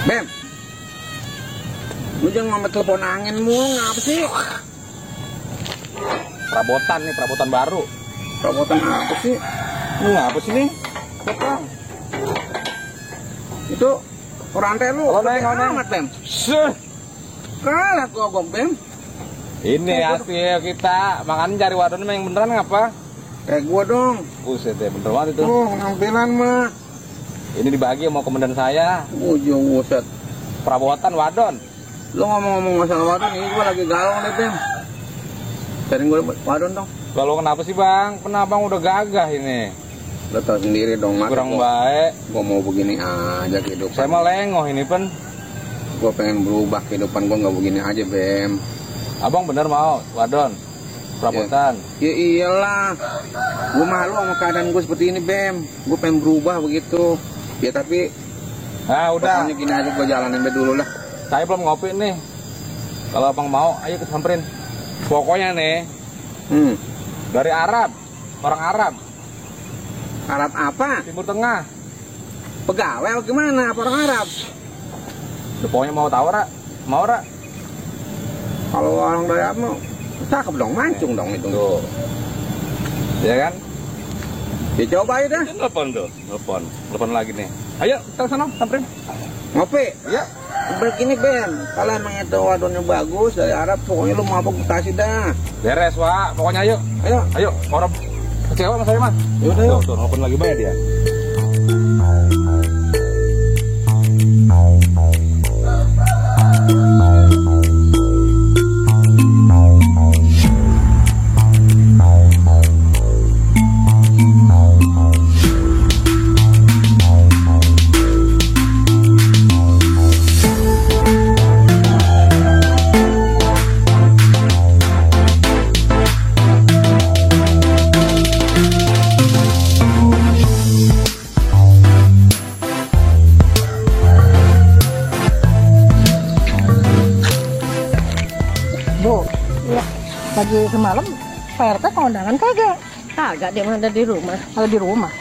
Bem, lu jangan ngambil telepon angin mulu, ngapa sih? Perabotan nih, perabotan baru. Perabotan apa sih? Lu ngapa sih nih? Apa? Itu rantai lu. Oh, neng, amat, Bem. Seh. Kalah gogok, Bem. Ini hasil kita makan cari wadon yang beneran ngapa? Kayak gua dong. Buset ya, bener banget itu. Oh, penampilan mah. Ini dibagi sama komandan saya. Buset. Perabotan wadon. Lu ngomong-ngomong masalah wadon, ini gua lagi galau nih, Bem. Cariin gua wadon dong. Lalu kenapa sih bang? Kenapa bang udah gagah ini? Lo tau sendiri dong, Mas. Kurang baik. Gua mau begini aja kehidupan. Saya mau lengoh ini pen. Gua pengen berubah kehidupan gua nggak begini aja, Bem. Abang bener mau wadon perabotan? Ya iyalah. Gua malu sama keadaan gua seperti ini, Bem. Gua pengen berubah begitu. Ya tapi Nah udah. pokoknya gini aja gua jalanin dulu lah. Saya belum ngopi nih. Kalau abang mau, ayo kita samperin. Pokoknya nih dari Arab, orang Arab. Arab apa? Timur Tengah. Pegawai atau gimana? Apa orang Arab? Pokoknya mau tahu rak? Mau rak? Kalau orang dari Arab mau cakep dong, mancung dong itu. Tuh. Ya kan? Dicoba aja dah. Telepon tuh, telepon lagi nih. Ayo kita sana samperin. Ngopi. Ya. Begini, Bem. Kalau emang itu wadonnya bagus dari Arab, pokoknya lu mau apa gua kasih dah. Beres Wak. Pokoknya ayo. Ayo. Orang kecewa sama saya mas. Yaudah, yuk. Tuh, telepon lagi banyak dia. Bu, ya, pagi semalam Pak RT kondangan kagak? Kagak, dia mah ada di rumah. Ada di rumah?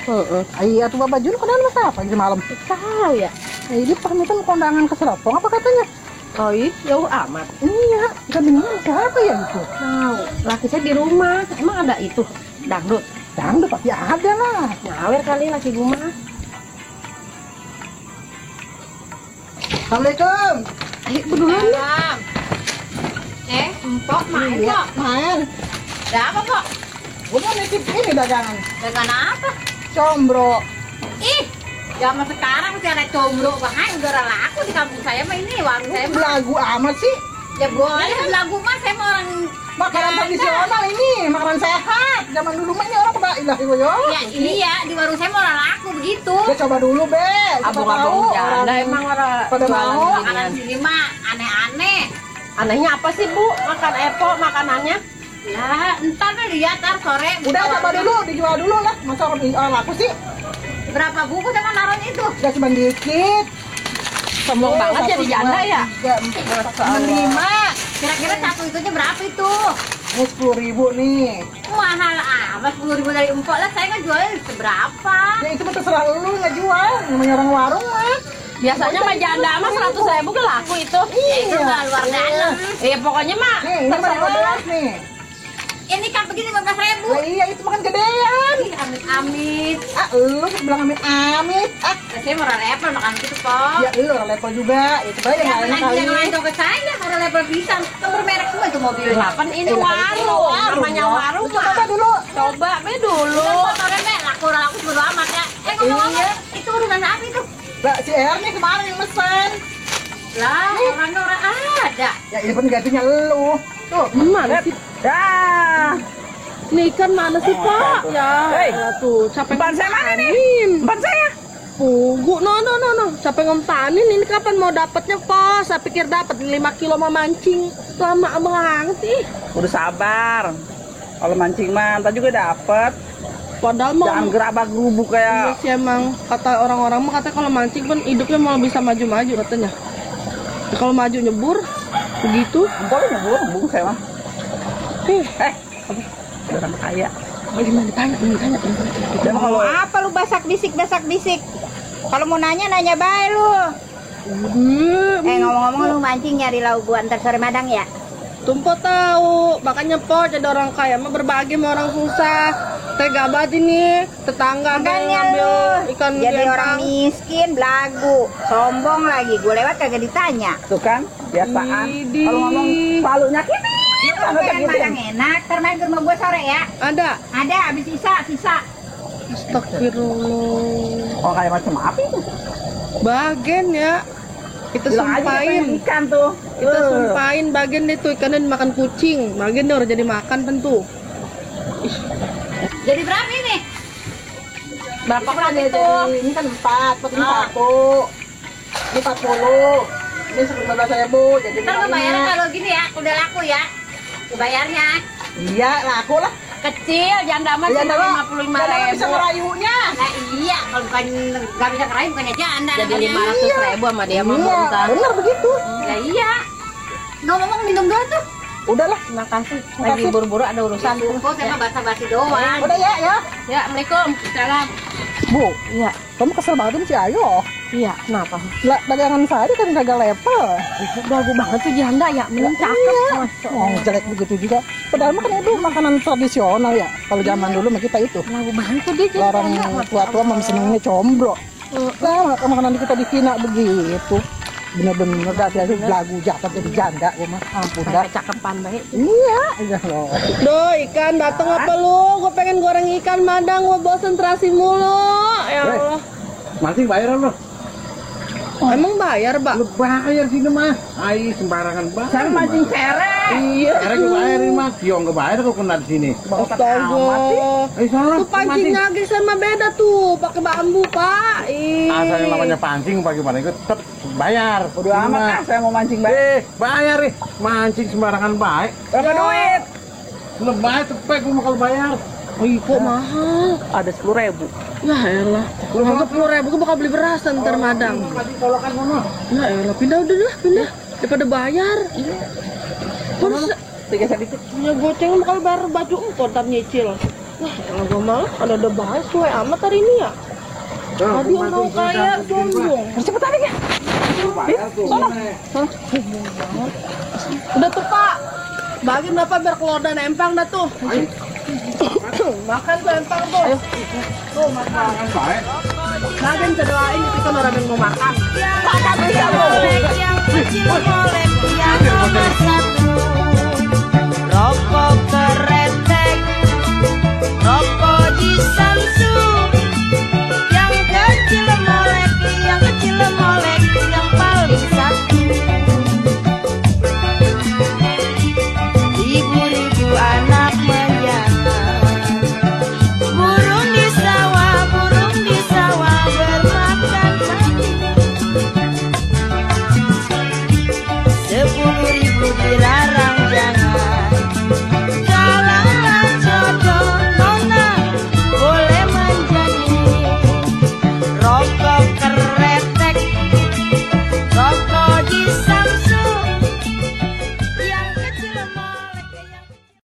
Iya tuh Bapak Jun kondangan masa apa semalam? Tahu ya? Ini pamitan kondangan ke Serpong apa katanya? Oh iya, jauh amat. Iya, kita bingung siapa ya itu? Tahu, laki saya di rumah. Emang ada itu dangdut? Dangdut pasti ada lah. Nyawer kali laki rumah. Assalamualaikum. Ayo duluan ya. Empok main Iya, kok. main. Ada apa kok? Gue mau nitip ini dagangan. Dengan apa? Combro. Ih, zaman sekarang masih ada combro. Bahkan udah laku di kampung saya mah ini warung saya mah. Belagu amat sih. Ya boleh belagu mah, saya mah orang Makanan Janda. tradisional ini, makanan sehat. Zaman dulu mah ini orang pada ilah yo. Ya iya, di warung saya mah orang laku begitu. Ya coba dulu, Be. Abang-abang janda emang orang pada mau. makanan sini mah aneh-aneh. Anehnya apa sih Bu? Makan epo makanannya? Ya, ntar deh lihat ntar sore. Udah coba dulu, dijual dulu lah. Masa orang laku sih? Berapa buku sama naruhnya itu? Udah cuma dikit. Sombong banget jadi janda ya? 5. Kira-kira satu itunya berapa itu? Ini 10.000 nih. Mahal amat, 10.000 dari empok lah. Saya nggak jualnya seberapa? Ya itu mah terserah lu nggak jual. Namanya orang warung mah. Biasanya mah janda mah 100.000 gak laku itu. Ya, itu nggak luar dalam. Iya pokoknya mah Nih, ini mah terserah. 15 nih. Ini kan begini 15.000. Nah, iya itu makan gedean. Ih, amit-amit. Lu bilang amit-amit. Saya mau level makan gitu kok. Ya lu orang level juga. Itu aja Ya, nggak enak lagi yang kali. lain dompet saya ada level pisang. Nomor merek semua itu mobil. Delapan ini warung, namanya warung Coba mah. dulu. Coba be dulu. Motornya Mek, laku sebelum amat ya. Ngomong-ngomong, itu urusan apa itu? Lah si Er nih kemarin yang mesen. Lah, orang-orang ada. Ya ini pun gantinya lu. Tuh. Mana sih? Dah. Nih kan mana sih Pak? Ya, tuh capek ban saya mana nih? Ban saya. Pugu, no. Capek ngomtanin, ini kapan mau dapatnya Pak? Saya pikir dapat 5 kilo mau mancing. Lama banget sih. Udah sabar. Kalau mancing mah ntar juga dapet. Padahal mau Jangan gerabak gerubuk iya kayak sih emang kata orang-orang mah katanya kalau mancing kan hidupnya mau bisa maju-maju katanya. Ya, kalau maju nyebur begitu. boleh nyebur, bung saya mah. Udah orang kaya. Gimana ditanya. Dan kalau Apa lu basak bisik? Kalau mau nanya bae lu. Ngomong-ngomong lu mancing nyari lauk gua antar sore Madang ya? Tumpo tahu, makanya po jadi orang kaya mah berbagi sama orang susah. Tega banget ini, tetangga ada yang ngambil ikan jadi empang. orang miskin, belagu, sombong lagi. Gue lewat kagak ditanya. Tuh kan, biasaan. Idih. Kalau ngomong palu nyakitin. Lu kan Madang enak, ntar main ke rumah gue sore ya. Ada. Ada, habis sisa. Astagfirullah. Oh kayak macam apa itu? Bagian ya. Kita Bilang aja sumpahin. pengen ikan tuh. Kita sumpahin bagian itu ikannya dimakan kucing. Bagian udah jadi makan tentu. Jadi berapa ini? Berapa kan itu? Ini kan 4, pakai 1. Ini 40. Ini 19.000. Jadi Ntar gue bayar kalau gini ya, udah laku ya. Gue bayarnya. iya, laku lah. Kecil, janda mah Janda cuma mah 55.000. bisa ngerayunya. Nah iya, kalau bukan nggak bisa ngerayu bukannya janda. Jadi namanya. 500.000 sama dia mah Iya, bentar. benar begitu. Ya iya. Ngomong minum dulu tuh. Udahlah. Makasih. Lagi buru-buru ada urusan. Kok saya mah basa-basi doang. Udah ya. Ya, Assalamualaikum. Salam. Bu, Iya, kamu kesel banget sama si Ayo. iya. Kenapa? Lah, dagangan saya kan kagak level. Bagus banget tuh janda ya, belum cakep. Masya Oh, jelek begitu juga. Padahal mah kan itu makanan tradisional ya. Kalau zaman dulu mah kita itu. Bagus banget tuh dia janda. Orang tua-tua mah senengnya combro. Nah, makanan kita di Cina begitu. Bener-bener dah dia lagu jakat jadi janda gua mah. Ampun dah. Cakepan baik. Iya, iya loh. Duh, ikan dateng apa lu? Gue pengen goreng ikan Madang, gue bosen terasi mulu. Ya Allah. Mancing bayar lo. Emang bayar, Pak? Lu bayar sini mah. Ai sembarangan banget. Saya mancing serek. Iya. Akhirnya gue bayarin mah. Kiong gue bayar kok kena di sini. Astaga. Ayo sana. Tuh pancingnya lagi sama beda tuh, pakai bambu, Pak. Ih. Asal yang namanya pancing bagaimana itu tetap bayar. Udah amat ah, saya mau mancing baik. Bayar nih. Mancing sembarangan baik. Berapa duit? Lebay cepet gue mau kalau bayar. Ih, kok mahal? Ada 10.000. Ya elah. Kalau 10.000 gue bakal beli beras ntar Madang. Tolokan mana? Ya elah, pindah udah lah, pindah. Daripada bayar. Terus Tiga sedikit. punya goceng bakal bayar baju empor ntar nyicil. Wah, kalau gue malah ada bahas suai amat hari ini ya. Tadi orang kaya sombong. Cepet tadi ya. Udah tuh Pak. Bagi berapa biar keluar dan empang dah tuh. Makan tuh empang tuh. Ayo. Tuh makan. Baik. Bagian saya doain itu kan orang yang mau makan. Yang kecil boleh, yang besar satu.